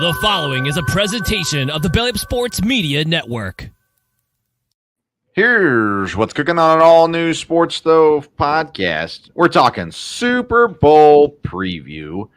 The following is a presentation of the Belly Up Sports Media Network. Here's what's cooking on an all-new Sports Stove podcast. We're talking Super Bowl preview,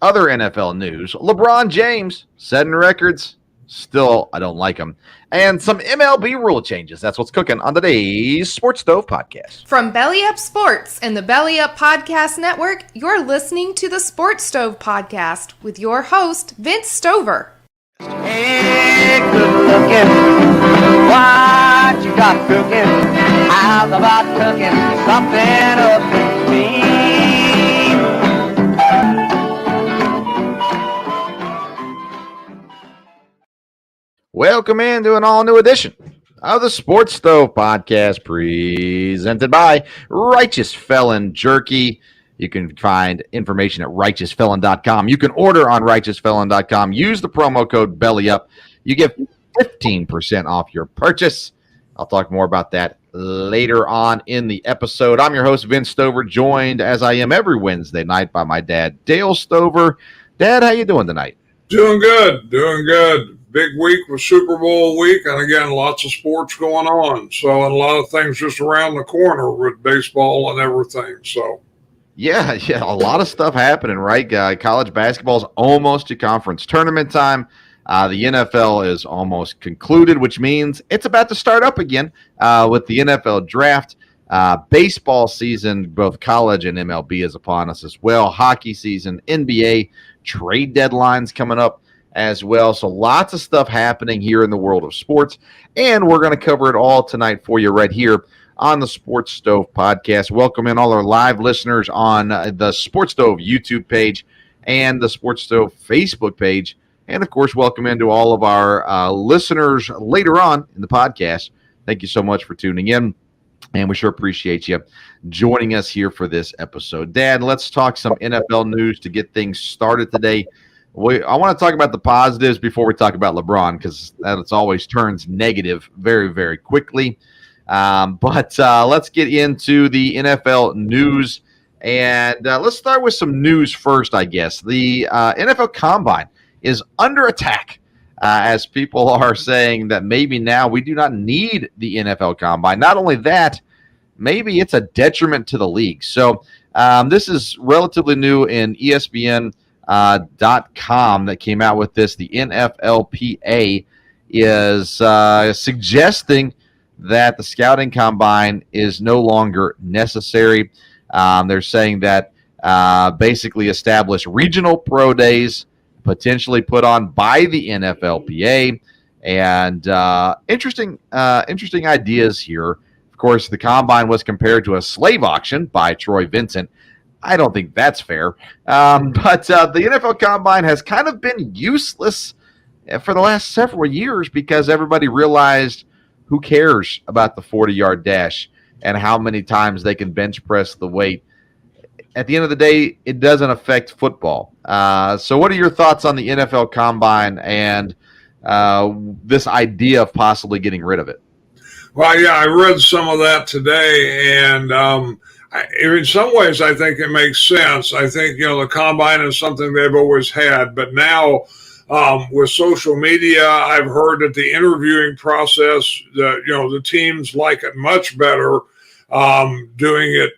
other NFL news, LeBron James setting records, still I don't like him, and some MLB rule changes. That's what's cooking on today's Sports Stove podcast. From Belly Up Sports and the Belly Up Podcast Network, you're listening to the Sports Stove podcast with your host, Vince Stover. Hey, good looking, what you got cooking? How's about cooking something up in me? Welcome into an all-new edition of the Sports Stove podcast presented by Righteous Felon Jerky. You can find information at righteousfelon.com. You can order on righteousfelon.com. Use the promo code BELLYUP. You get 15% off your purchase. I'll talk more about that later on in the episode. I'm your host, Vince Stover, joined as I am every Wednesday night by my dad, Dale Stover. Dad, how you doing tonight? Doing good. Big week with Super Bowl week, and again, lots of sports going on. So, and a lot of things just around the corner with baseball and everything. So, yeah, a lot of stuff happening, right? College basketball is almost to conference tournament time. The NFL is almost concluded, which means it's about to start up again with the NFL draft. Baseball season, both college and MLB, is upon us as well. Hockey season, NBA, trade deadlines coming up as well. So lots of stuff happening here in the world of sports, and we're going to cover it all tonight for you right here on the Sports Stove podcast. Welcome in all our live listeners on the Sports Stove YouTube page and the Sports Stove Facebook page. And, of course, welcome into all of our listeners later on in the podcast. Thank you so much for tuning in, and we sure appreciate you joining us here for this episode. Dad, let's talk some NFL news to get things started today. I want to talk about the positives before we talk about LeBron, because that always turns negative very, very quickly. But let's get into the NFL news, and let's start with some news first, I guess. The NFL Combine is under attack as people are saying that maybe now we do not need the NFL Combine. Not only that, maybe it's a detriment to the league. So this is relatively new in ESPN. .com that came out with this. The NFLPA is suggesting that the scouting combine is no longer necessary. They're saying that basically establish regional pro days, potentially put on by the NFLPA, and interesting ideas here. Of course, the combine was compared to a slave auction by Troy Vincent. I don't think that's fair. But the NFL Combine has kind of been useless for the last several years because everybody realized who cares about the 40-yard dash and how many times they can bench press the weight. At the end of the day, it doesn't affect football. So what are your thoughts on the NFL Combine and this idea of possibly getting rid of it? well, yeah, I read some of that today, and in some ways, I think it makes sense. I think, the combine is something they've always had, but now with social media, I've heard that the interviewing process, the teams like it much better doing it,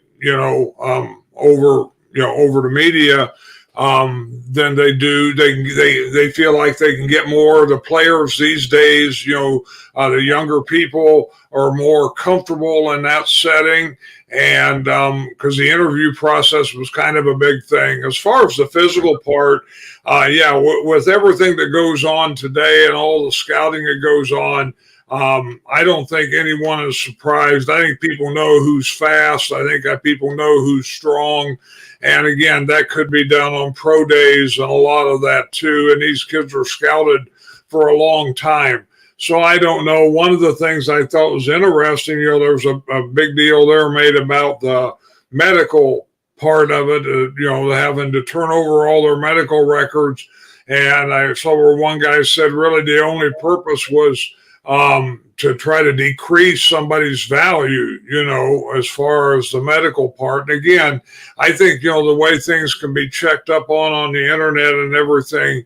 over the media than they do. They feel like they can get more of the players these days. The younger people are more comfortable in that setting. And because the interview process was kind of a big thing. As far as the physical part, with everything that goes on today and all the scouting that goes on, I don't think anyone is surprised. I think people know who's fast. I think that people know who's strong. And again, that could be done on pro days and a lot of that too. And these kids are scouted for a long time. So I don't know. One of the things I thought was interesting, there was a big deal there made about the medical part of it, having to turn over all their medical records. And I saw where one guy said really the only purpose was to try to decrease somebody's value, as far as the medical part. And again, I think, the way things can be checked up on the internet and everything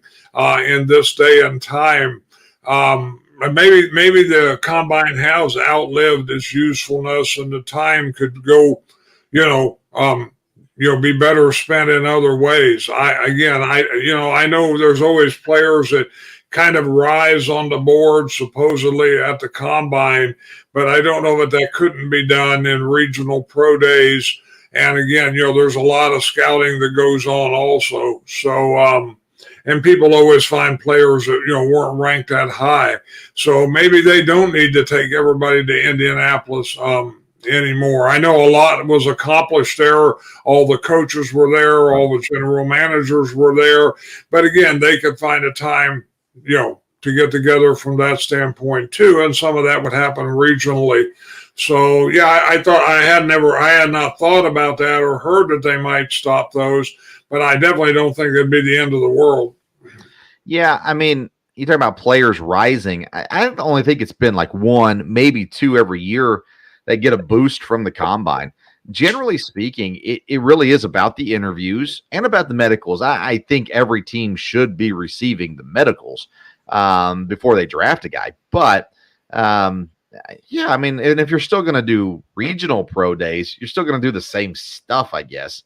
in this day and time, maybe the combine has outlived its usefulness, and the time could go, be better spent in other ways. I know there's always players that kind of rise on the board supposedly at the combine, but I don't know that couldn't be done in regional pro days. And again, there's a lot of scouting that goes on also. So, and people always find players that, weren't ranked that high. So maybe they don't need to take everybody to Indianapolis anymore. I know a lot was accomplished there. All the coaches were there. All the general managers were there. But again, they could find a time, to get together from that standpoint too. And some of that would happen regionally. So yeah, I had not thought about that or heard that they might stop those, but I definitely don't think it'd be the end of the world. Yeah. I mean, you talk about players rising. I only think it's been like one, maybe two every year that get a boost from the combine. Generally speaking, it really is about the interviews and about the medicals. I think every team should be receiving the medicals before they draft a guy. But yeah, I mean, and if you're still going to do regional pro days, you're still going to do the same stuff, I guess.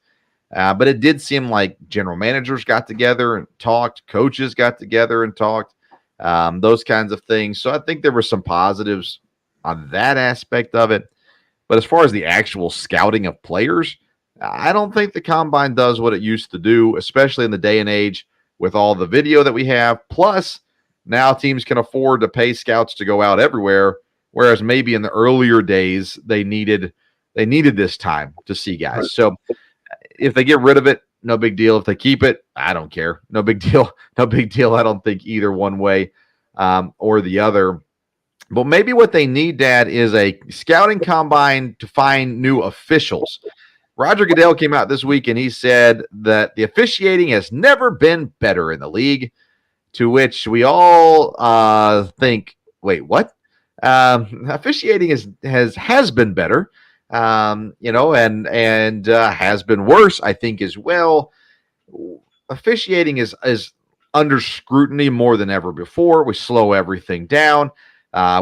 But it did seem like general managers got together and talked, coaches got together and talked, those kinds of things. So I think there were some positives on that aspect of it. But as far as the actual scouting of players, I don't think the combine does what it used to do, especially in the day and age with all the video that we have. Plus, now teams can afford to pay scouts to go out everywhere, whereas maybe in the earlier days they needed this time to see guys. So if they get rid of it, no big deal. If they keep it, I don't care. No big deal. No big deal. I don't think either one way or the other. But maybe what they need, Dad, is a scouting combine to find new officials. Roger Goodell came out this week and he said that the officiating has never been better in the league, to which we all think, wait, what? Officiating has been better, and has been worse, I think, as well. Officiating is under scrutiny more than ever before. We slow everything down.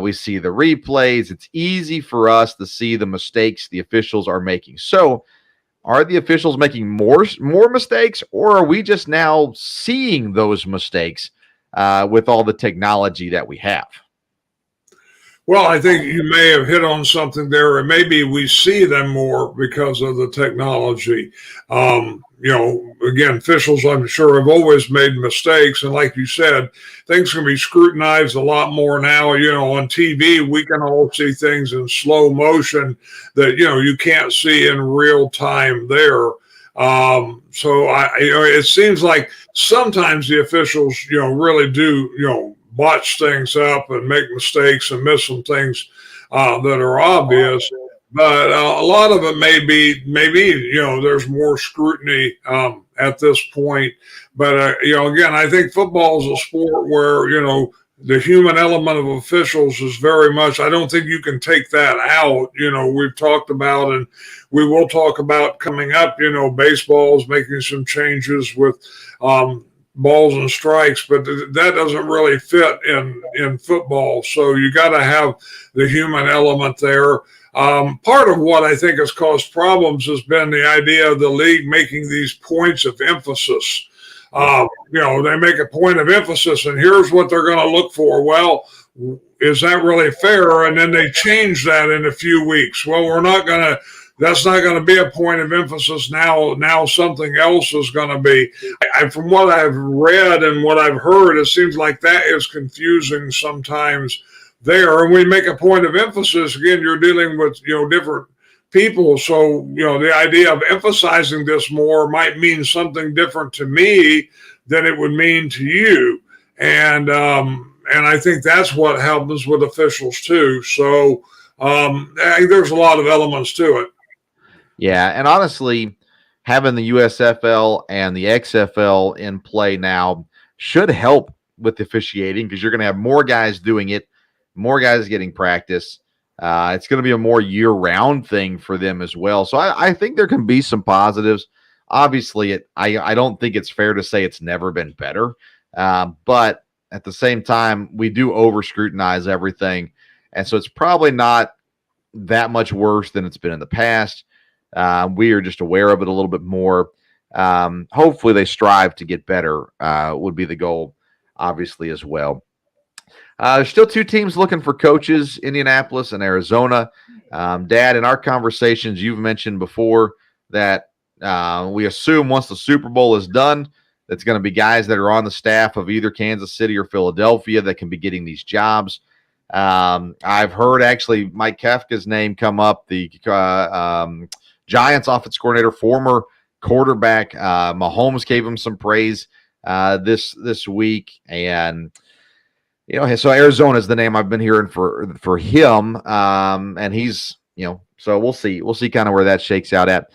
We see the replays. It's easy for us to see the mistakes the officials are making. So are the officials making more mistakes, or are we just now seeing those mistakes with all the technology that we have? Well, I think you may have hit on something there, and maybe we see them more because of the technology. Again, officials, I'm sure, have always made mistakes. And like you said, things can be scrutinized a lot more now. On TV, we can all see things in slow motion that, you can't see in real time there. So it seems like sometimes the officials, really do, botch things up and make mistakes and miss some things that are obvious. But a lot of it maybe, there's more scrutiny at this point. But, again, I think football is a sport where, the human element of officials is very much, I don't think you can take that out. We've talked about, and we will talk about coming up, baseball's making some changes with balls and strikes, but that doesn't really fit in football. So you got to have the human element there. Part of what I think has caused problems has been the idea of the league making these points of emphasis. They make a point of emphasis, and here's what they're going to look for. Well, is that really fair? And then they change that in a few weeks. Well, that's not going to be a point of emphasis now. Now something else is going to be. From what I've read and what I've heard, it seems like that is confusing sometimes there. And we make a point of emphasis. Again, you're dealing with, different people. So, the idea of emphasizing this more might mean something different to me than it would mean to you. And I think that's what happens with officials too. So there's a lot of elements to it. Yeah, and honestly, having the USFL and the XFL in play now should help with officiating, because you're going to have more guys doing it, more guys getting practice. It's going to be a more year-round thing for them as well. So I think there can be some positives. Obviously, I don't think it's fair to say it's never been better. But at the same time, we do over-scrutinize everything. And so it's probably not that much worse than it's been in the past. We are just aware of it a little bit more. Hopefully they strive to get better, would be the goal, obviously, as well. There's still two teams looking for coaches, Indianapolis and Arizona. Dad, in our conversations, you've mentioned before that we assume once the Super Bowl is done, that's going to be guys that are on the staff of either Kansas City or Philadelphia that can be getting these jobs. I've heard actually Mike Kafka's name come up, the Giants offense coordinator, former quarterback. Mahomes gave him some praise this week, and so Arizona is the name I've been hearing for him, and he's so we'll see kind of where that shakes out at.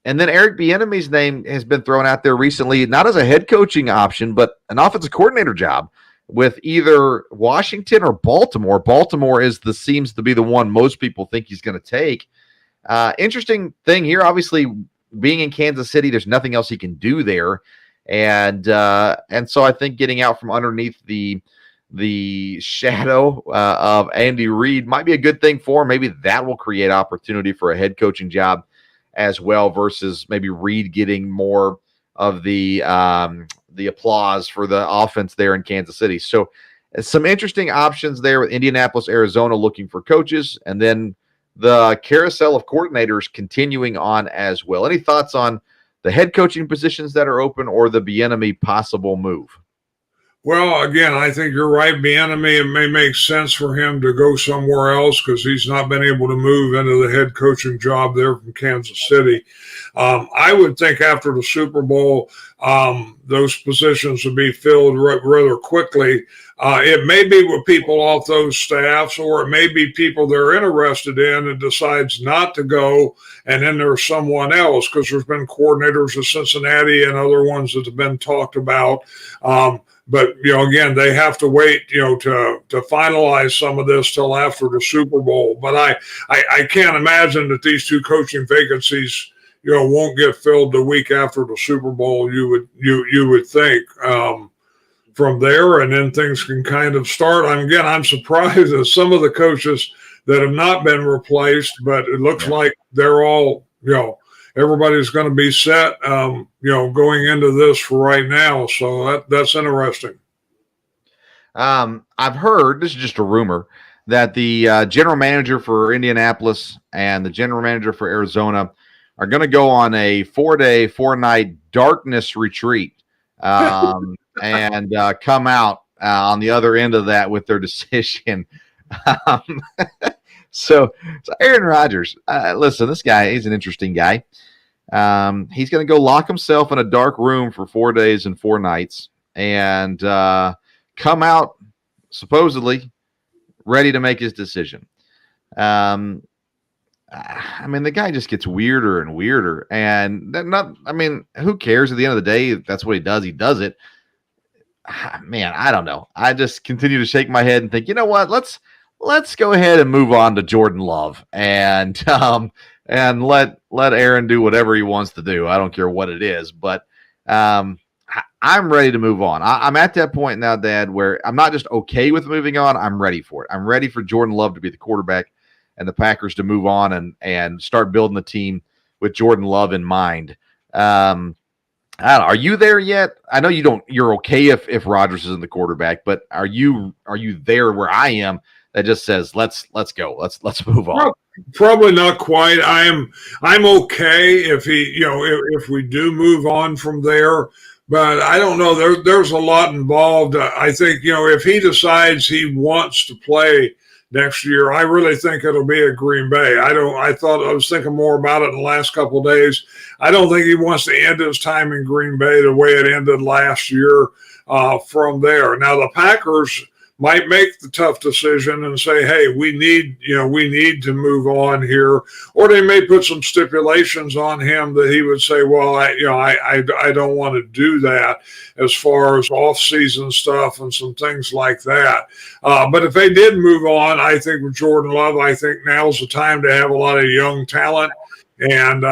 And then Eric Bieniemy's name has been thrown out there recently, not as a head coaching option, but an offensive coordinator job with either Washington or Baltimore. Baltimore seems to be the one most people think he's going to take. Interesting thing here, obviously, being in Kansas City, there's nothing else he can do there. And so I think getting out from underneath the shadow of Andy Reid might be a good thing for him. Maybe that will create opportunity for a head coaching job as well, versus maybe Reid getting more of the applause for the offense there in Kansas City. So some interesting options there with Indianapolis, Arizona looking for coaches, and then the carousel of coordinators continuing on as well. Any thoughts on the head coaching positions that are open or the Bieniemy possible move? Well, again, I think you're right. Bieniemy, it may make sense for him to go somewhere else because he's not been able to move into the head coaching job there from Kansas City. I would think after the Super Bowl, those positions would be filled rather quickly. It may be with people off those staffs, or it may be people they're interested in and decides not to go, and then there's someone else, because there's been coordinators at Cincinnati and other ones that have been talked about. But, again, they have to wait, to finalize some of this till after the Super Bowl. But I can't imagine that these two coaching vacancies, won't get filled the week after the Super Bowl. You would think from there, and then things can kind of start. I'm surprised at some of the coaches that have not been replaced, but it looks like they're all, everybody's going to be set, going into this for right now. So that's interesting. I've heard, this is just a rumor, that the general manager for Indianapolis and the general manager for Arizona are going to go on a 4-day, 4-night darkness retreat and come out on the other end of that with their decision. So Aaron Rodgers, listen, this guy, he's an interesting guy. He's going to go lock himself in a dark room for 4 days and 4 nights and come out supposedly ready to make his decision. The guy just gets weirder and weirder, and who cares? At the end of the day, if that's what he does. He does it. Man, I don't know. I just continue to shake my head and think, you know what? Let's go ahead and move on to Jordan Love and let Aaron do whatever he wants to do. I don't care what it is, but I'm ready to move on. I'm at that point now, Dad, where I'm not just okay with moving on. I'm ready for it. I'm ready for Jordan Love to be the quarterback and the Packers to move on and start building the team with Jordan Love in mind. I don't know, are you there yet? I know you're okay if Rodgers isn't the quarterback, but are you there where I am that just says let's go. Let's move on. Probably not quite. I'm okay if if we do move on from there, but I don't know. There's a lot involved. I think if he decides he wants to play next year, I really think it'll be at Green Bay. I was thinking more about it in the last couple of days. I don't think he wants to end his time in Green Bay the way it ended last year from there. Now the Packers might make the tough decision and say, hey, we need to move on here. Or they may put some stipulations on him that he would say, well, I don't want to do that as far as off-season stuff and some things like that. But if they did move on, I think with Jordan Love, I think now's the time to have a lot of young talent. And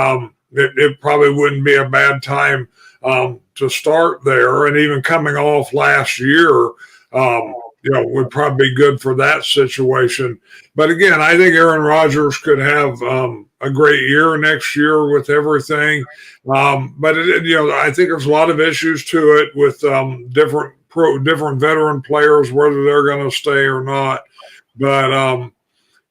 it probably wouldn't be a bad time to start there. And even coming off last year, would probably be good for that situation. But again, I think Aaron Rodgers could have a great year next year with everything. But I think there's a lot of issues to it with different veteran players, whether they're going to stay or not. But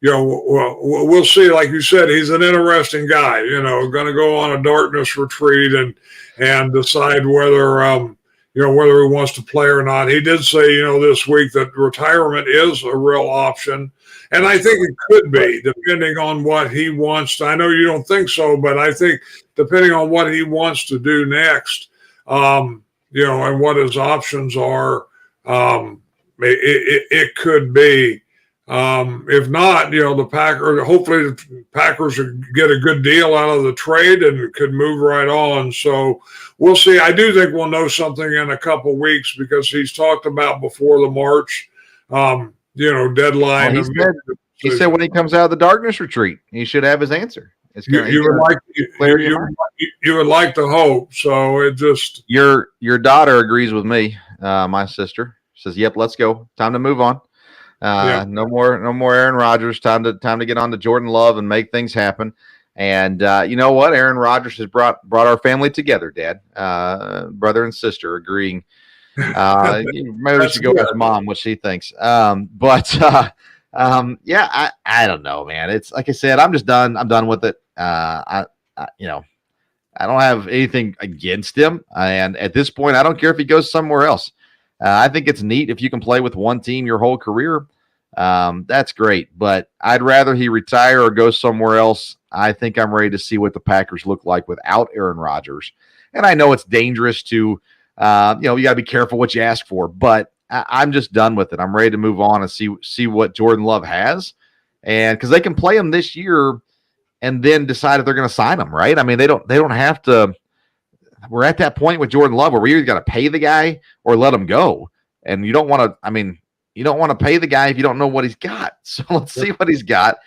we'll see. Like you said, he's an interesting guy. Going to go on a darkness retreat and decide whether whether he wants to play or not. He did say, this week that retirement is a real option. And I think it could be, depending on what he wants to. I know you don't think so, but I think depending on what he wants to do next, and what his options are, it could be. If not, the Packers, hopefully the Packers get a good deal out of the trade and could move right on. So we'll see. I do think we'll know something in a couple weeks because he's talked about before the March, deadline. Well, he said when he comes out of the darkness retreat, he should have his answer. You would like to hope. So it just your daughter agrees with me. My sister says, "Yep, let's go. Time to move on." No more Aaron Rodgers. Time to get on to Jordan Love and make things happen. And you know what? Aaron Rodgers has brought our family together, Dad, brother and sister agreeing. Maybe we should go with Mom, what she thinks. I don't know, man. It's like I said, I'm just done. I'm done with it. I don't have anything against him. And at this point, I don't care if he goes somewhere else. I think it's neat if you can play with one team your whole career. That's great, but I'd rather he retire or go somewhere else. I think I'm ready to see what the Packers look like without Aaron Rodgers. And I know it's dangerous to, you got to be careful what you ask for, but I'm just done with it. I'm ready to move on and see what Jordan Love has. And because they can play him this year and then decide if they're going to sign him, right? I mean, they don't have to. We're at that point with Jordan Love where we either got to pay the guy or let him go. And you don't want to pay the guy if you don't know what he's got. So let's see what he's got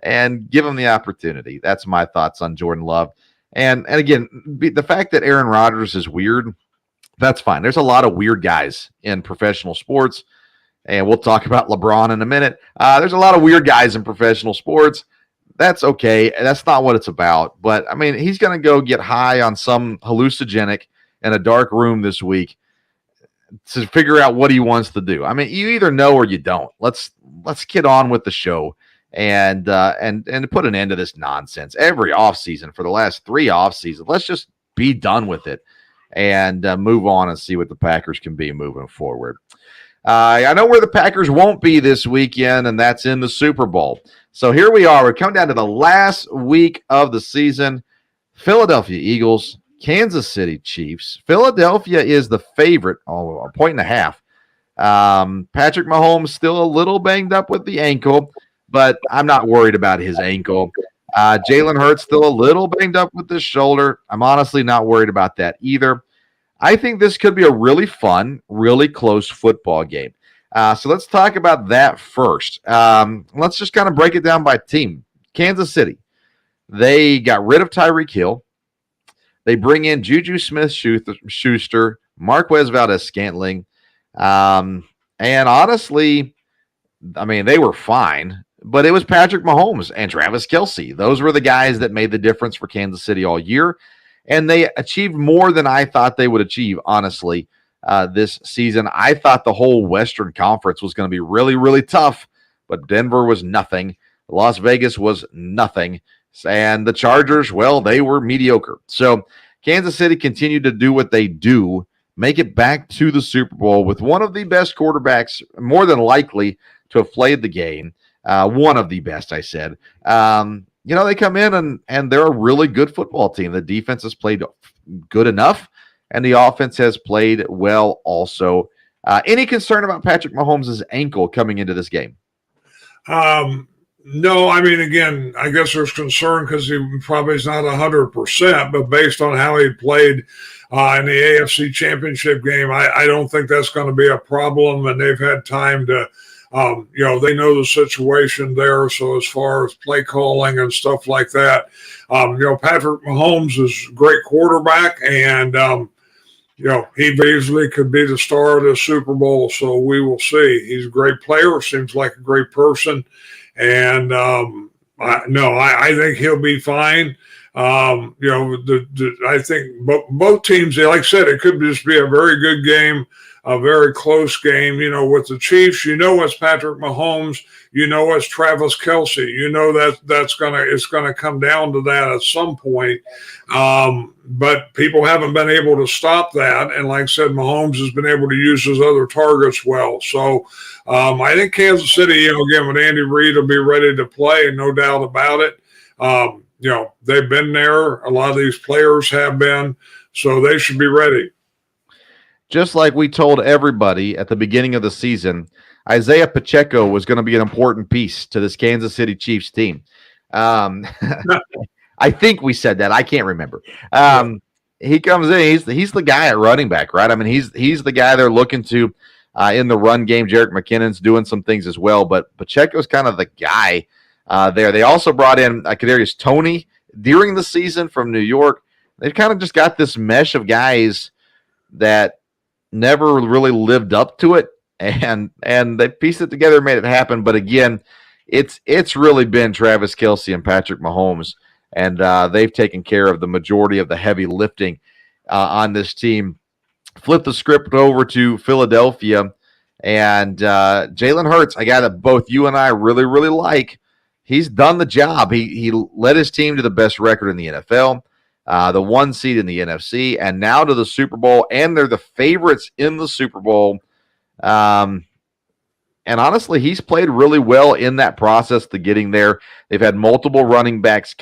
and give him the opportunity. That's my thoughts on Jordan Love. And again, the fact that Aaron Rodgers is weird, that's fine. There's a lot of weird guys in professional sports, and we'll talk about LeBron in a minute. There's a lot of weird guys in professional sports. That's okay. That's not what it's about. But, I mean, he's going to go get high on some hallucinogenic in a dark room this week to figure out what he wants to do. I mean, you either know or you don't. Let's get on with the show and put an end to this nonsense. Every offseason for the last 3 offseasons, let's just be done with it and move on and see what the Packers can be moving forward. I know where the Packers won't be this weekend, and that's in the Super Bowl. So here we are. We're coming down to the last week of the season. Philadelphia Eagles, Kansas City Chiefs. Philadelphia is the favorite, a 1.5. Patrick Mahomes still a little banged up with the ankle, but I'm not worried about his ankle. Jalen Hurts still a little banged up with his shoulder. I'm honestly not worried about that either. I think this could be a really fun, really close football game. So let's talk about that first. Let's just kind of break it down by team. Kansas City, they got rid of Tyreek Hill. They bring in Juju Smith-Schuster, Marquez Valdez-Scantling. And honestly, I mean, they were fine, but it was Patrick Mahomes and Travis Kelce. Those were the guys that made the difference for Kansas City all year. And they achieved more than I thought they would achieve, honestly, this season. I thought the whole Western Conference was going to be really, really tough, but Denver was nothing. Las Vegas was nothing. And the Chargers, well, they were mediocre. So Kansas City continued to do what they do, make it back to the Super Bowl with one of the best quarterbacks, more than likely, to have played the game. One of the best, I said. They come in and they're a really good football team. The defense has played good enough, and the offense has played well also. Any concern about Patrick Mahomes' ankle coming into this game? No, I mean, again, I guess there's concern because he probably is not 100%, but based on how he played in the AFC Championship game, I don't think that's going to be a problem. And they've had time to, they know the situation there. So as far as play calling and stuff like that, Patrick Mahomes is a great quarterback, and he easily could be the star of the Super Bowl. So we will see. He's a great player. Seems like a great person. And I think he'll be fine. I think both teams, like I said, it could just be a very good game, a very close game. With the Chiefs, it's Patrick Mahomes, it's Travis Kelce. It's gonna come down to that at some point. But people haven't been able to stop that, and like I said, Mahomes has been able to use his other targets well. So I think Kansas City, again, with Andy Reid, will be ready to play, no doubt about it. They've been there. A lot of these players have been, so they should be ready. Just like we told everybody at the beginning of the season, Isaiah Pacheco was going to be an important piece to this Kansas City Chiefs team. I think we said that. I can't remember. He comes in. He's the guy at running back, right? I mean, he's the guy they're looking to in the run game. Jerick McKinnon's doing some things as well, but Pacheco's kind of the guy there. They also brought in Kadarius Toney during the season from New York. They've kind of just got this mesh of guys that never really lived up to it, and they pieced it together, made it happen. But again, it's really been Travis Kelce and Patrick Mahomes, and they've taken care of the majority of the heavy lifting on this team. Flip the script over to Philadelphia, and Jalen Hurts, a guy that both you and I really, really like. He's done the job. He led his team to the best record in the NFL, the 1 seed in the NFC, and now to the Super Bowl, and they're the favorites in the Super Bowl. And honestly, he's played really well in that process to getting there. They've had multiple running backs.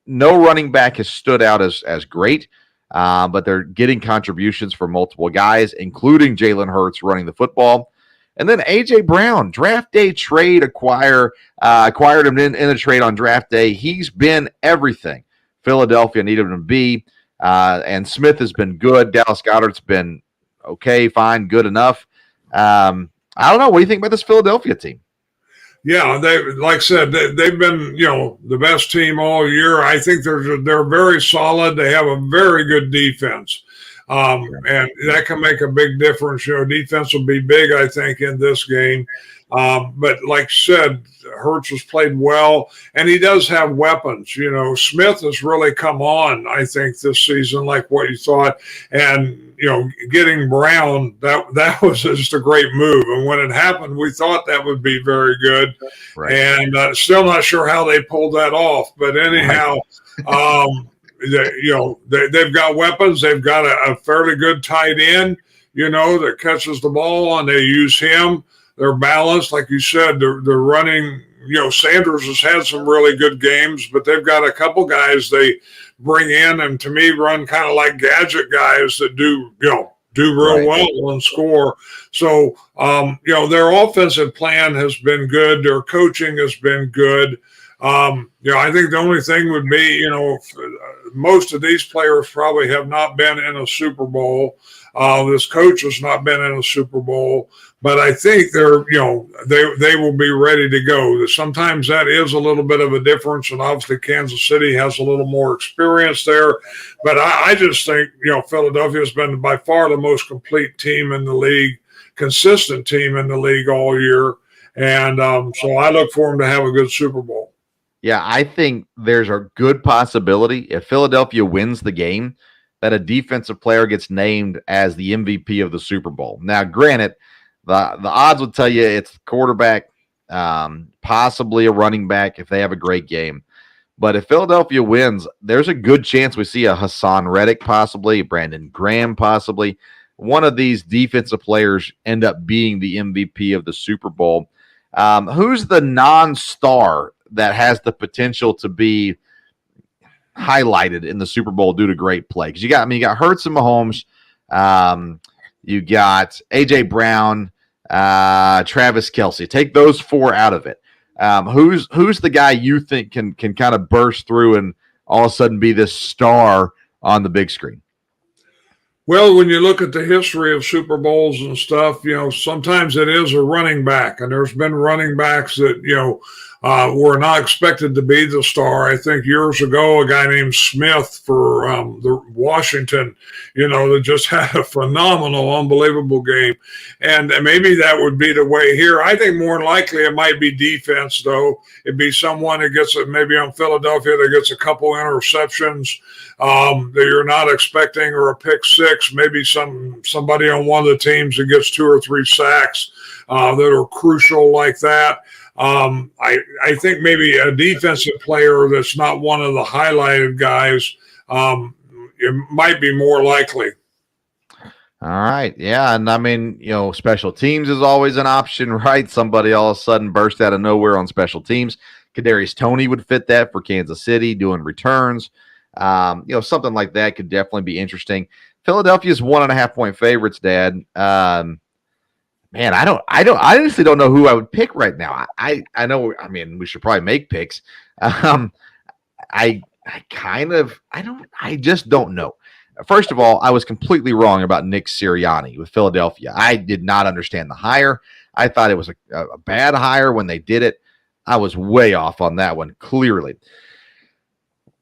No running back has stood out as great, but they're getting contributions from multiple guys, including Jalen Hurts running the football. And then A.J. Brown, draft day trade acquired him in a trade on draft day. He's been everything Philadelphia needed him to be. And Smith has been good. Dallas Goedert's been okay, fine, good enough. I don't know. What do you think about this Philadelphia team? Yeah, like I said, they've been, the best team all year. I think they're very solid. They have a very good defense. And that can make a big difference. Defense will be big, I think, in this game. But like I said, Hurts has played well, and he does have weapons. Smith has really come on, I think, this season, like what you thought. And, getting Brown, that was just a great move. And when it happened, we thought that would be very good. Right. And still not sure how they pulled that off. But anyhow, they've got weapons. They've got a fairly good tight end, that catches the ball, and they use him. They're balanced. Like you said, they're running. Sanders has had some really good games, but they've got a couple guys they bring in, and to me, run kind of like gadget guys that do real well and score. So, their offensive plan has been good. Their coaching has been good. I think the only thing would be, most of these players probably have not been in a Super Bowl. This coach has not been in a Super Bowl, but I think they will be ready to go. Sometimes that is a little bit of a difference, and obviously Kansas City has a little more experience there. But I just think, Philadelphia has been by far the most complete team in the league, consistent team in the league all year. And so I look for them to have a good Super Bowl. Yeah, I think there's a good possibility if Philadelphia wins the game that a defensive player gets named as the MVP of the Super Bowl. Now, granted, the odds would tell you it's the quarterback, possibly a running back if they have a great game. But if Philadelphia wins, there's a good chance we see a Hassan Reddick possibly, Brandon Graham possibly. One of these defensive players end up being the MVP of the Super Bowl. Who's the non-star that has the potential to be highlighted in the Super Bowl due to great play? Because you got Hurts and Mahomes. You got A.J. Brown, Travis Kelce. Take those 4 out of it. Who's the guy you think can kind of burst through and all of a sudden be this star on the big screen? Well, when you look at the history of Super Bowls and stuff, sometimes it is a running back, and there's been running backs that, were not expected to be the star. I think years ago, a guy named Smith for the Washington, that just had a phenomenal, unbelievable game. And maybe that would be the way here. I think more than likely it might be defense, though. It'd be someone that gets it, maybe on Philadelphia, that gets a couple interceptions that you're not expecting, or a pick six, maybe somebody on one of the teams that gets 2 or 3 sacks that are crucial like that. I think maybe a defensive player that's not one of the highlighted guys, it might be more likely. All right. Yeah. And I mean, special teams is always an option, right? Somebody all of a sudden burst out of nowhere on special teams. Kadarius Toney would fit that for Kansas City, doing returns. Something like that could definitely be interesting. Philadelphia's 1.5-point favorites, Dad. Man, I honestly don't know who I would pick right now. I know, I mean, we should probably make picks. I just don't know. First of all, I was completely wrong about Nick Sirianni with Philadelphia. I did not understand the hire. I thought it was a bad hire when they did it. I was way off on that one, clearly.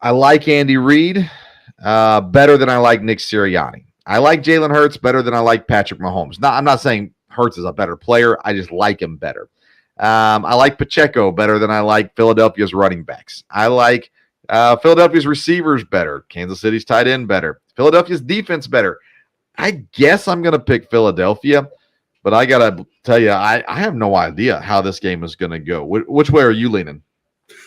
I like Andy Reid better than I like Nick Sirianni. I like Jalen Hurts better than I like Patrick Mahomes. I'm not saying Hurts is a better player. I just like him better. I like Pacheco better than I like Philadelphia's running backs. I like Philadelphia's receivers better. Kansas City's tight end better. Philadelphia's defense better. I guess I'm going to pick Philadelphia, but I got to tell you, I have no idea how this game is going to go. Which way are you leaning?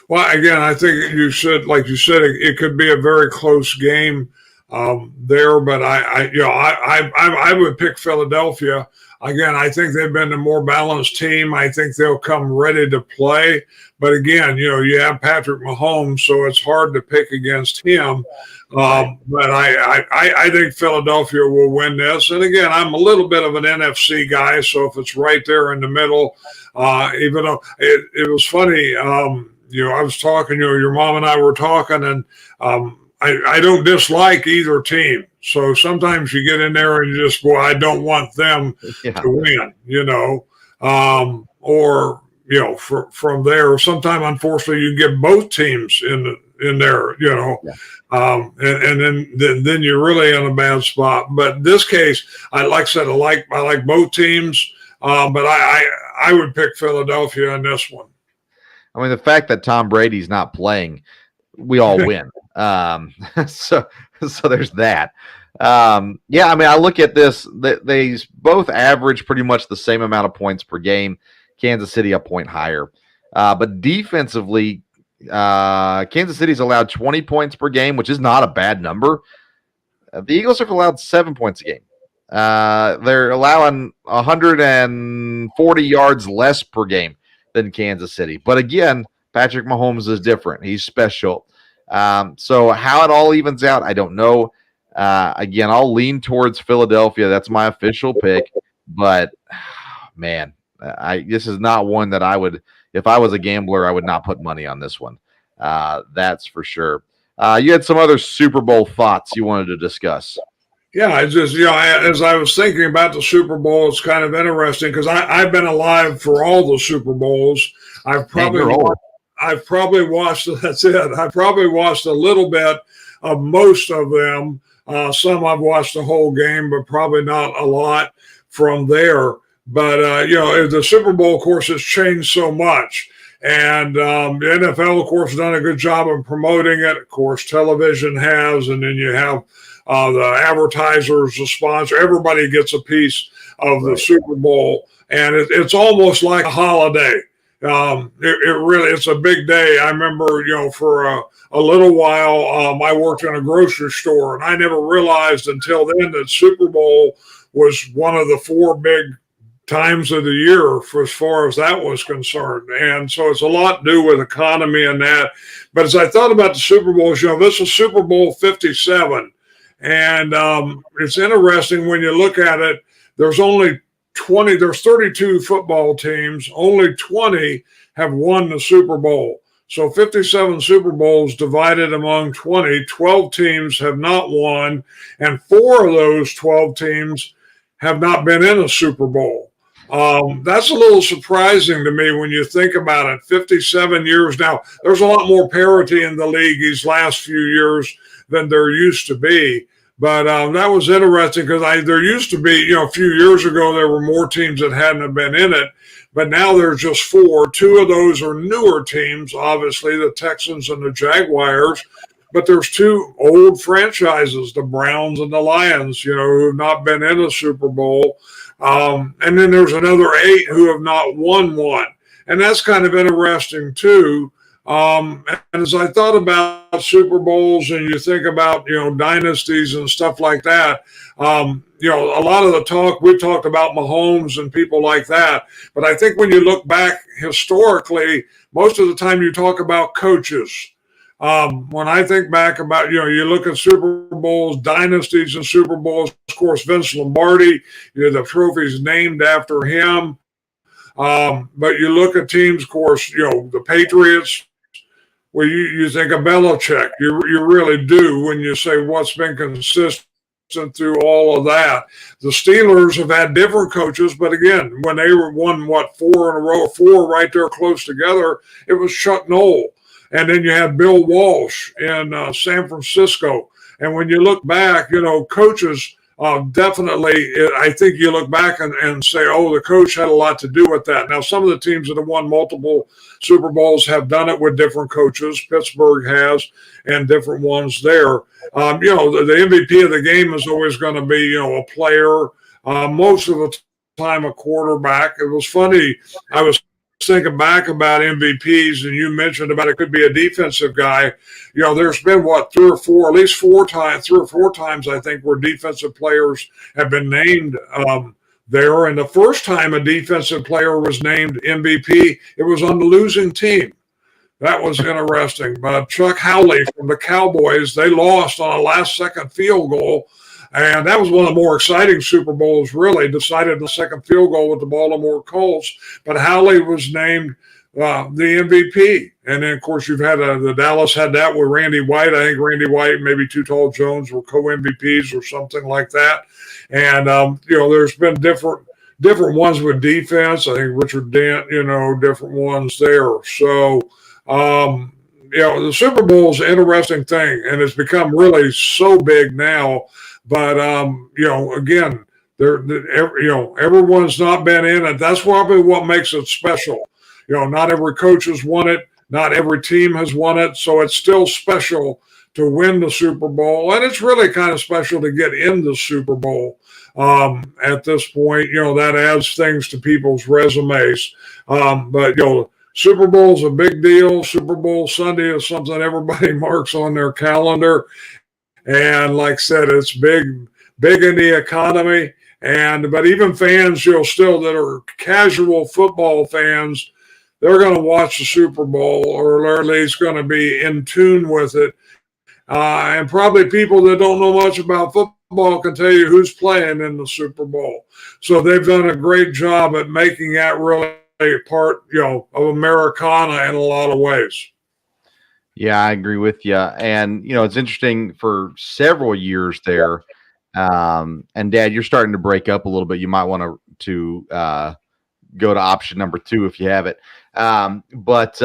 Well, again, I think you should, like you said, it could be a very close game there, but I would pick Philadelphia. Again, I think they've been a more balanced team. I think they'll come ready to play. But again, you have Patrick Mahomes, so it's hard to pick against him. But I think Philadelphia will win this. And again, I'm a little bit of an NFC guy, so if it's right there in the middle, even though it was funny, I was talking, your mom and I were talking, and I don't dislike either team. So sometimes you get in there and you just, I don't want them to win, from there. Sometimes, unfortunately, you get both teams in there, and then you're really in a bad spot. But in this case, I like both teams, but I would pick Philadelphia in this one. I mean, the fact that Tom Brady's not playing, we all win. So there's that. I mean, I look at this, they both average pretty much the same amount of points per game. Kansas City a point higher. But defensively, Kansas City's allowed 20 points per game, which is not a bad number. The Eagles have allowed 7 points a game. They're allowing 140 yards less per game than Kansas City. But again, Patrick Mahomes is different. He's special. So how it all evens out, I don't know. Again, I'll lean towards Philadelphia. That's my official pick. But, man, this is not one that I would – if I was a gambler, I would not put money on this one. That's for sure. You had some other Super Bowl thoughts you wanted to discuss. Yeah, it's just, as I was thinking about the Super Bowl, it's kind of interesting because I've been alive for all the Super Bowls. I've probably watched, that's it. I probably watched a little bit of most of them. Some I've watched the whole game, but probably not a lot from there. But, the Super Bowl, of course, has changed so much. And the NFL, of course, has done a good job of promoting it. Of course, television has, and then you have the advertisers, the sponsor. Everybody gets a piece of the Super Bowl, and it's almost like a holiday. It's a big day. I remember, for a little while, I worked in a grocery store, and I never realized until then that Super Bowl was one of the 4 big times of the year for as far as that was concerned. And so it's a lot to do with economy and that. But as I thought about the Super Bowls, this is Super Bowl 57. And it's interesting when you look at it there's only 20, there's 32 football teams, only 20 have won the Super Bowl. So 57 Super Bowls divided among 20, 12 teams have not won, and 4 of those 12 teams have not been in a Super Bowl. That's a little surprising to me when you think about it. 57 years now, there's a lot more parity in the league these last few years than there used to be. But that was interesting because there used to be, a few years ago, there were more teams that hadn't been in it. But now there's just 4. 2 of those are newer teams, obviously, the Texans and the Jaguars. But there's 2 old franchises, the Browns and the Lions, who have not been in a Super Bowl. And then there's another 8 who have not won one. And that's kind of interesting, too. And as I thought about Super Bowls and you think about, dynasties and stuff like that, a lot of the talk, we talked about Mahomes and people like that. But I think when you look back historically, most of the time you talk about coaches. When I think back about, you look at Super Bowls, dynasties and Super Bowls, of course, Vince Lombardi, the trophy's named after him. But you look at teams, of course, the Patriots, well, you think of Belichick. You really do when you say what's been consistent through all of that. The Steelers have had different coaches, but again, when they won, 4 in a row, 4 right there close together, it was Chuck Noll. And then you had Bill Walsh in San Francisco. And when you look back, coaches definitely, I think you look back and say, oh, the coach had a lot to do with that. Now, some of the teams that have won multiple Super Bowls have done it with different coaches. Pittsburgh has, and different ones there. The MVP of the game is always going to be, a player. Most of the time, a quarterback. It was funny. I was thinking back about MVPs, and you mentioned about it could be a defensive guy. There's been 3 or 4, at least 4 times, 3 or 4 times, I think, where defensive players have been named there. And the first time a defensive player was named MVP, it was on the losing team. That was interesting. But Chuck Howley from the Cowboys, they lost on a last-second field goal. And that was one of the more exciting Super Bowls, really, decided the second field goal with the Baltimore Colts. But Howley was named the MVP. And then, of course, you've had the Dallas had that with Randy White. I think Randy White, maybe Too Tall Jones were co-MVPs or something like that. And, there's been different ones with defense. I think Richard Dent, different ones there. So, the Super Bowl is an interesting thing, and it's become really so big now. But, again, everyone's not been in it. That's probably what makes it special. Not every coach has won it. Not every team has won it. So it's still special to win the Super Bowl. And it's really kind of special to get in the Super Bowl at this point. That adds things to people's resumes. But Super Bowl is a big deal. Super Bowl Sunday is something everybody marks on their calendar. And like I said, it's big in the economy. But even fans, still that are casual football fans, they're going to watch the Super Bowl, or at least going to be in tune with it. And probably people that don't know much about football can tell you who's playing in the Super Bowl. So they've done a great job at making that really a part, of Americana in a lot of ways. Yeah, I agree with you. And, it's interesting for several years there. And Dad, you're starting to break up a little bit. You might want to go to option number 2 if you have it. But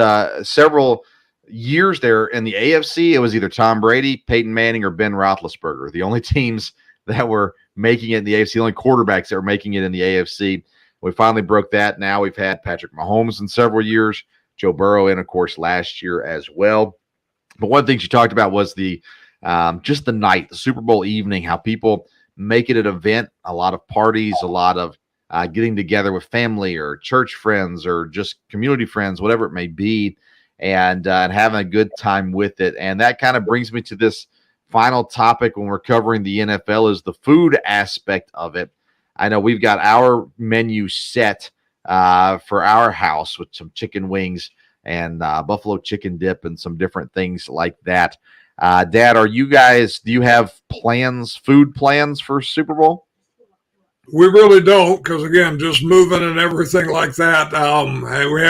several years there in the AFC, it was either Tom Brady, Peyton Manning, or Ben Roethlisberger. The only teams that were making it in the AFC, the only quarterbacks that were making it in the AFC. We finally broke that. Now we've had Patrick Mahomes in several years, Joe Burrow in, of course, last year as well. But one of the things you talked about was the just the night, the Super Bowl evening, how people make it an event, a lot of parties, a lot of getting together with family or church friends or just community friends, whatever it may be, and having a good time with it. And that kind of brings me to this final topic when we're covering the NFL is the food aspect of it. I know we've got our menu set for our house with some chicken wings and buffalo chicken dip and some different things like that. Dad, do you have food plans for Super Bowl? We really don't, because again, just moving and everything like that. We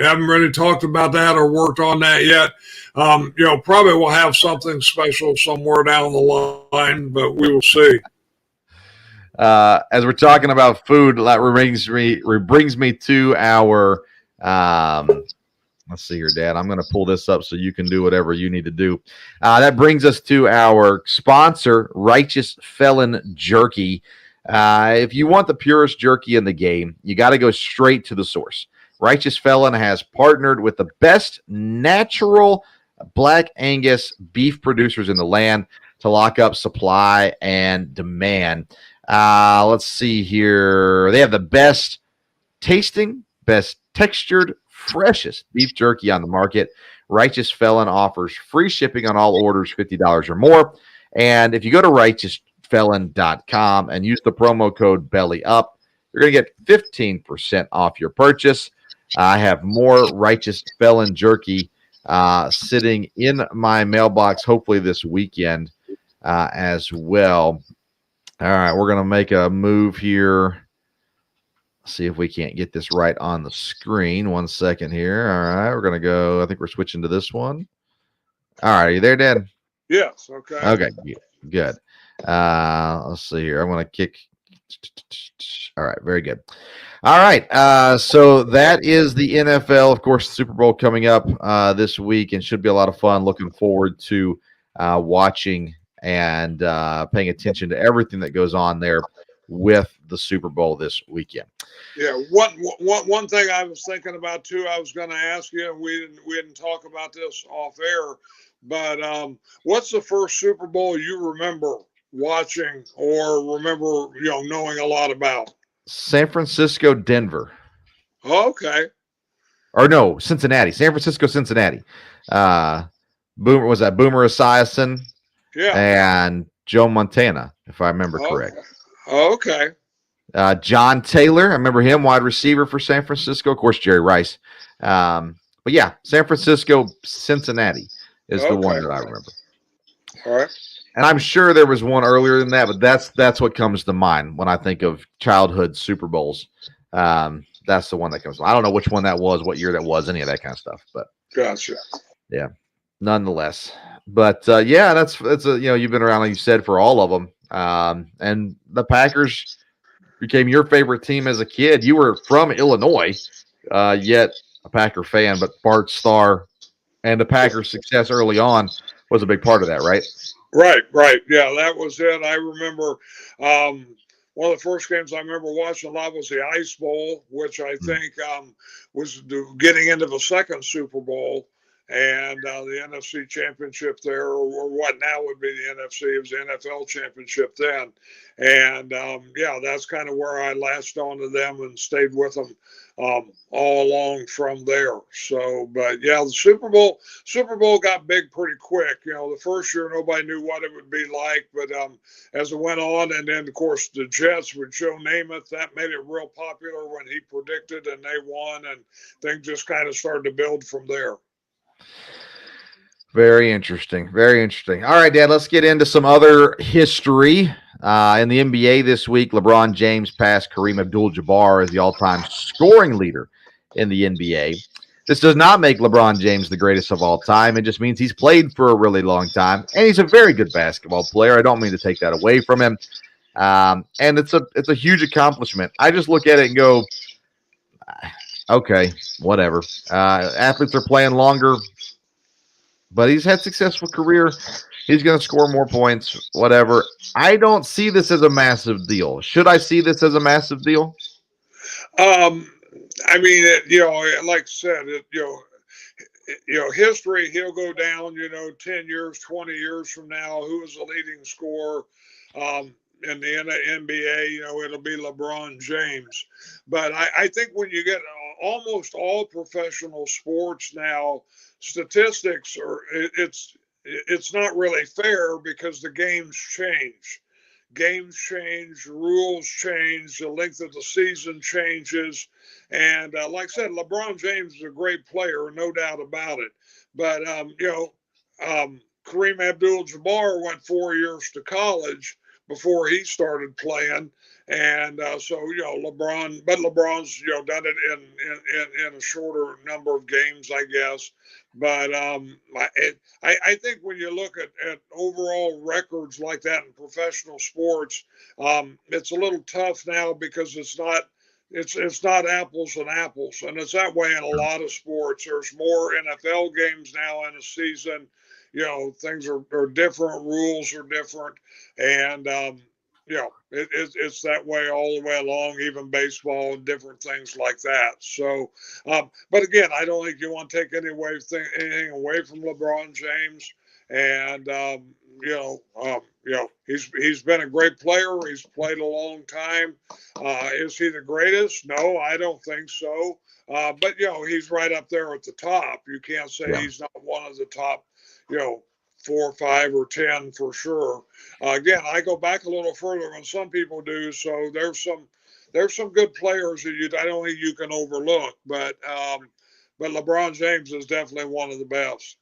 haven't really talked about that or worked on that yet. Probably we'll have something special somewhere down the line, but we will see. As we're talking about food, that brings me to our. Let's see here, Dad. I'm going to pull this up so you can do whatever you need to do. That brings us to our sponsor, Righteous Felon Jerky. If you want the purest jerky in the game, you got to go straight to the source. Righteous Felon has partnered with the best natural Black Angus beef producers in the land to lock up supply and demand. Let's see here. They have the best tasting, best textured, freshest beef jerky on the market. Righteous Felon offers free shipping on all orders $50 or more. And if you go to righteousfelon.com and use the promo code BELLYUP, you're going to get 15% off your purchase. I have more Righteous Felon jerky sitting in my mailbox, hopefully this weekend as well. All right, we're going to make a move here. See if we can't get this right on the screen. 1 second here. All right, we're going to go. I think we're switching to this one. All right, are you there, Dan? Yes. Okay. Okay, good. Let's see here. I'm going to kick. All right, very good. All right, so that is the NFL. Of course, the Super Bowl coming up this week and should be a lot of fun. Looking forward to watching and paying attention to everything that goes on there with the Super Bowl this weekend. Yeah, one thing I was thinking about too, I was going to ask you, and we didn't talk about this off air, but what's the first Super Bowl you remember watching or remember knowing a lot about? San Francisco, Denver. Okay. Or no, Cincinnati. San Francisco, Cincinnati. Boomer Esiason? Yeah. And Joe Montana, if I remember correct. Okay. John Taylor, I remember him, wide receiver for San Francisco. Of course, Jerry Rice. But yeah, San Francisco, Cincinnati is the one that I remember. All right. And I'm sure there was one earlier than that, but that's what comes to mind when I think of childhood Super Bowls. That's the one that comes to mind. I don't know which one that was, what year that was, any of that kind of stuff. But gotcha. Yeah, nonetheless. But yeah, that's you've been around, like you said, for all of them. And the Packers became your favorite team as a kid. You were from Illinois, yet a Packer fan, but Bart Starr and the Packers' success early on was a big part of that, right? Right. Yeah, that was it. I remember one of the first games I remember watching a lot was the Ice Bowl, which I think was getting into the second Super Bowl. And the NFC Championship there, or what now would be the NFC, it was the NFL Championship then. And yeah, that's kind of where I latched onto them and stayed with them all along from there. So, but yeah, the Super Bowl got big pretty quick. The first year nobody knew what it would be like, but as it went on, and then of course the Jets with Joe Namath, that made it real popular when he predicted and they won, and things just kind of started to build from there. Very interesting. Very interesting. All right, Dad, let's get into some other history. In the NBA this week, LeBron James passed Kareem Abdul-Jabbar as the all-time scoring leader in the NBA. This does not make LeBron James the greatest of all time. It just means he's played for a really long time, and he's a very good basketball player. I don't mean to take that away from him. And it's a huge accomplishment. I just look at it and go, okay, whatever. Athletes are playing longer, but he's had a successful career. He's going to score more points, whatever. I don't see this as a massive deal. Should I see this as a massive deal? I mean, like I said, history, he'll go down, 10 years, 20 years from now, who is the leading scorer in the NBA, it'll be LeBron James. But I think when you get almost all professional sports now, statistics it's not really fair because the games change. Games change, rules change, the length of the season changes. And like I said, LeBron James is a great player, no doubt about it. But, Kareem Abdul-Jabbar went 4 years to college, before he started playing. And so, LeBron's, done it in a shorter number of games, I guess. But I think when you look at overall records like that in professional sports, it's a little tough now because it's not apples and apples, and it's that way in a lot of sports. There's more NFL games now in a season. Things are different, rules are different, and it's that way all the way along, even baseball and different things like that. So, but again, I don't think you want to take anything away from LeBron James. And he's been a great player. He's played a long time. Is he the greatest? No, I don't think so. But he's right up there at the top. You can't say he's not one of the top, 4, 5, or 10 for sure. Again, I go back a little further than some people do. So there's some good players that I don't think you can overlook. But LeBron James is definitely one of the best.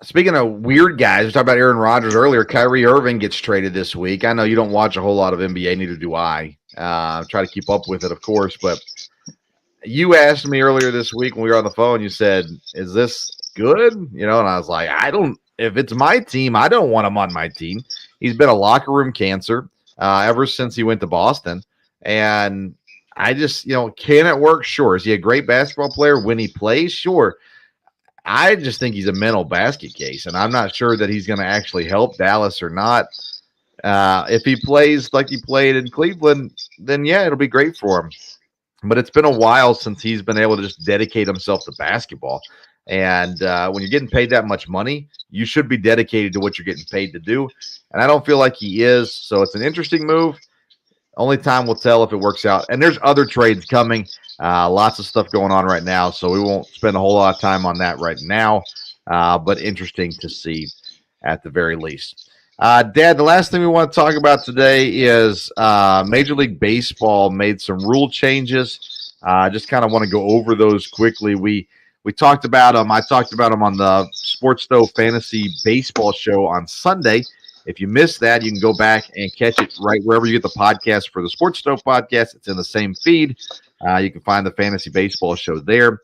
Speaking of weird guys, we talked about Aaron Rodgers earlier. Kyrie Irving gets traded this week. I know you don't watch a whole lot of NBA, neither do I. Try to keep up with it, of course. But you asked me earlier this week when we were on the phone, you said, is this good? And I was like, if it's my team, I don't want him on my team. He's been a locker room cancer ever since he went to Boston. And I just, can it work? Sure. Is he a great basketball player when he plays? Sure. I just think he's a mental basket case, and I'm not sure that he's going to actually help Dallas or not. If he plays like he played in Cleveland, then yeah, it'll be great for him. But it's been a while since he's been able to just dedicate himself to basketball. And when you're getting paid that much money, you should be dedicated to what you're getting paid to do. And I don't feel like he is. So it's an interesting move. Only time will tell if it works out. And there's other trades coming. Lots of stuff going on right now. So we won't spend a whole lot of time on that right now. But interesting to see at the very least. Dad, the last thing we want to talk about today is Major League Baseball made some rule changes. Just kind of want to go over those quickly. We talked about them. I talked about them on the Sports Stove Fantasy Baseball Show on Sunday. If you missed that, you can go back and catch it right wherever you get the podcast for the Sports Stove podcast. It's in the same feed. You can find the Fantasy Baseball Show there.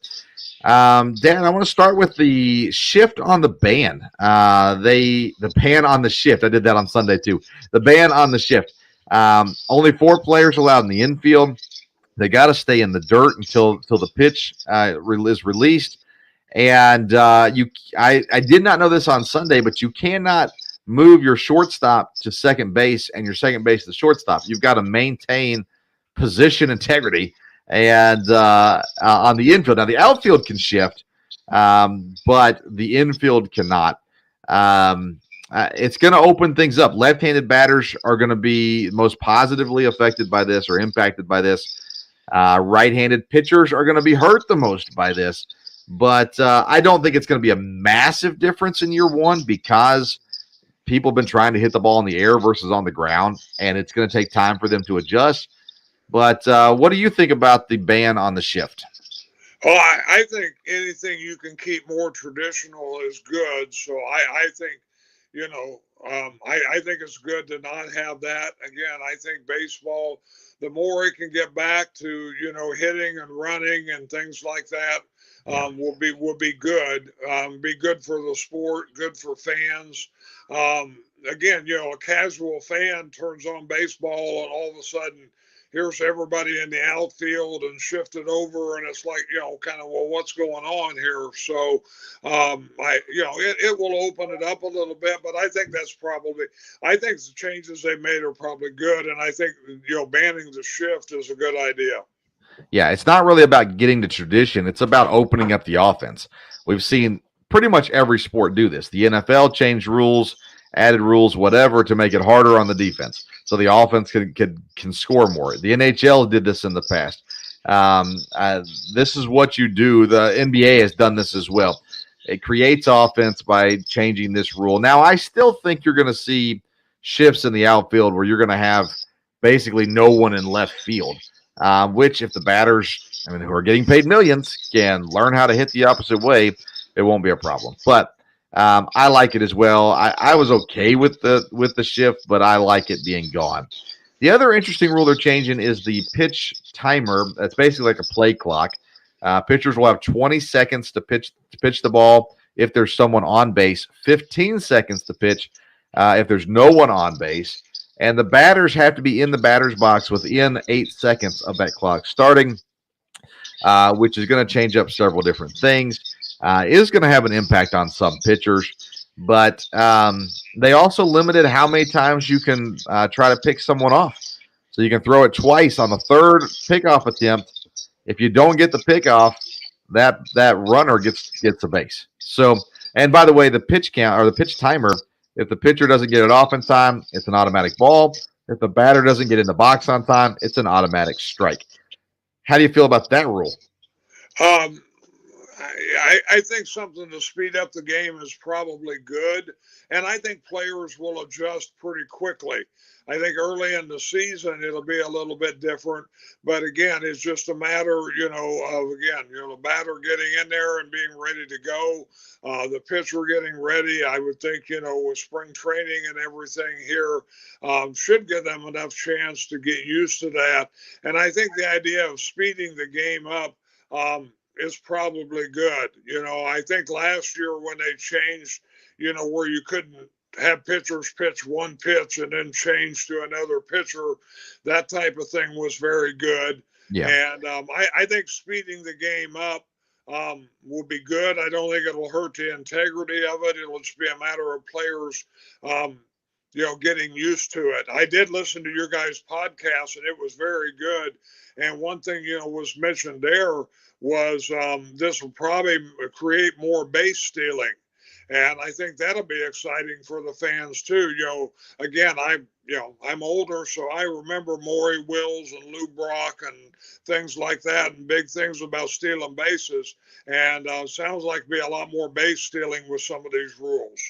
Dan, I want to start with the shift on the ban. The ban on the shift. I did that on Sunday too. The ban on the shift. Only 4 players allowed in the infield. They got to stay in the dirt until the pitch is released. And I did not know this on Sunday, but you cannot move your shortstop to second base and your second base to shortstop. You've got to maintain position integrity. And on the infield, now the outfield can shift, but the infield cannot. It's going to open things up. Left-handed batters are going to be most positively affected by this or impacted by this. Right-handed pitchers are going to be hurt the most by this. But I don't think it's going to be a massive difference in year one because people have been trying to hit the ball in the air versus on the ground, and it's going to take time for them to adjust. But what do you think about the ban on the shift? Well, I think anything you can keep more traditional is good. So I think, I think it's good to not have that. Again, I think baseball, the more it can get back to, hitting and running and things like that, will be good. Be good for the sport, good for fans. Again, a casual fan turns on baseball and all of a sudden here's everybody in the outfield and shifted over, and it's like, kind of, well, what's going on here? So, it will open it up a little bit, but I think I think the changes they made are probably good, and I think, banning the shift is a good idea. Yeah, it's not really about getting the tradition. It's about opening up the offense. We've seen pretty much every sport do this. The NFL changed rules, added rules, whatever, to make it harder on the defense, so the offense can score more. The NHL did this in the past. This is what you do. The NBA has done this as well. It creates offense by changing this rule. Now, I still think you're going to see shifts in the outfield where you're going to have basically no one in left field, which if the batters, who are getting paid millions, can learn how to hit the opposite way, it won't be a problem. But I like it as well. I was okay with the shift, but I like it being gone. The other interesting rule they're changing is the pitch timer. That's basically like a play clock. Pitchers will have 20 seconds to pitch the ball if there's someone on base, 15 seconds to pitch if there's no one on base, and the batters have to be in the batter's box within 8 seconds of that clock starting, which is going to change up several different things. Is going to have an impact on some pitchers, but they also limited how many times you can try to pick someone off. So you can throw it twice on the third pickoff attempt. If you don't get the pickoff, that runner gets a base. So, and by the way, the pitch count or the pitch timer, if the pitcher doesn't get it off in time, it's an automatic ball. If the batter doesn't get in the box on time, it's an automatic strike. How do you feel about that rule? I think something to speed up the game is probably good, and I think players will adjust pretty quickly. I think early in the season it'll be a little bit different, but again, it's just a matter, of the batter getting in there and being ready to go, the pitcher getting ready. I would think, with spring training and everything here, should give them enough chance to get used to that. And I think the idea of speeding the game up is probably good. I think last year when they changed, where you couldn't have pitchers pitch one pitch and then change to another pitcher, that type of thing was very good. Yeah. And I think speeding the game up will be good. I don't think it'll hurt the integrity of it. It'll just be a matter of players, getting used to it. I did listen to your guys' podcast, and it was very good. And one thing, was mentioned there was this will probably create more base stealing. And I think that'll be exciting for the fans too. Again, I'm older, so I remember Maury Wills and Lou Brock and things like that, and big things about stealing bases. And sounds like be a lot more base stealing with some of these rules.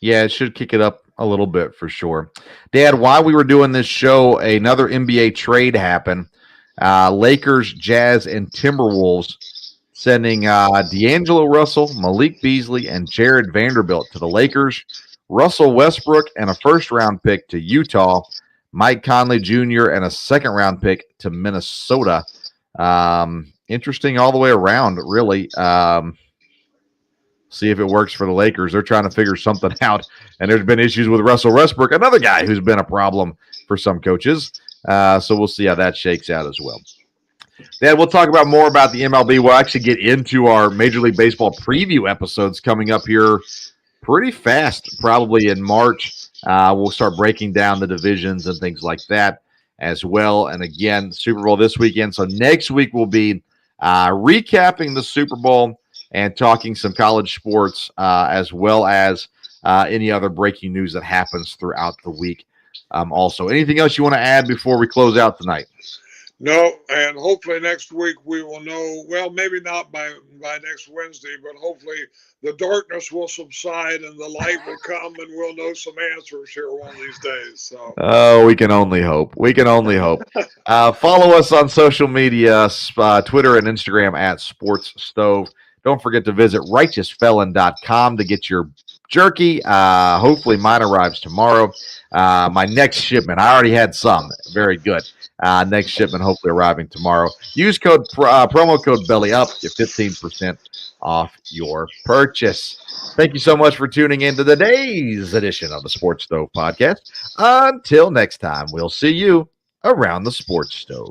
Yeah, it should kick it up a little bit for sure. Dad, while we were doing this show, another NBA trade happened. Lakers, Jazz, and Timberwolves sending D'Angelo Russell, Malik Beasley, and Jared Vanderbilt to the Lakers, Russell Westbrook and a first-round pick to Utah, Mike Conley Jr. and a second-round pick to Minnesota. Interesting all the way around, really. See if it works for the Lakers. They're trying to figure something out, and there's been issues with Russell Westbrook, another guy who's been a problem for some coaches. So we'll see how that shakes out as well. Dad, we'll talk about more about the MLB. We'll actually get into our Major League Baseball preview episodes coming up here pretty fast, probably in March. We'll start breaking down the divisions and things like that as well. And again, Super Bowl this weekend. So next week we'll be recapping the Super Bowl and talking some college sports as well as any other breaking news that happens throughout the week. Also, anything else you want to add before we close out tonight? No, and hopefully next week we will know, well, maybe not by next Wednesday, but hopefully the darkness will subside and the light will come and we'll know some answers here one of these days. So. Oh, we can only hope. We can only hope. Follow us on social media, Twitter and Instagram at Sports Stove. Don't forget to visit righteousfelon.com to get your jerky. Hopefully mine arrives tomorrow. My next shipment, I already had some. Very good. Next shipment hopefully arriving tomorrow. Use promo code BELLYUP, get 15% off your purchase. Thank you so much for tuning in to today's edition of the Sports Stove Podcast. Until next time, we'll see you around the Sports Stove.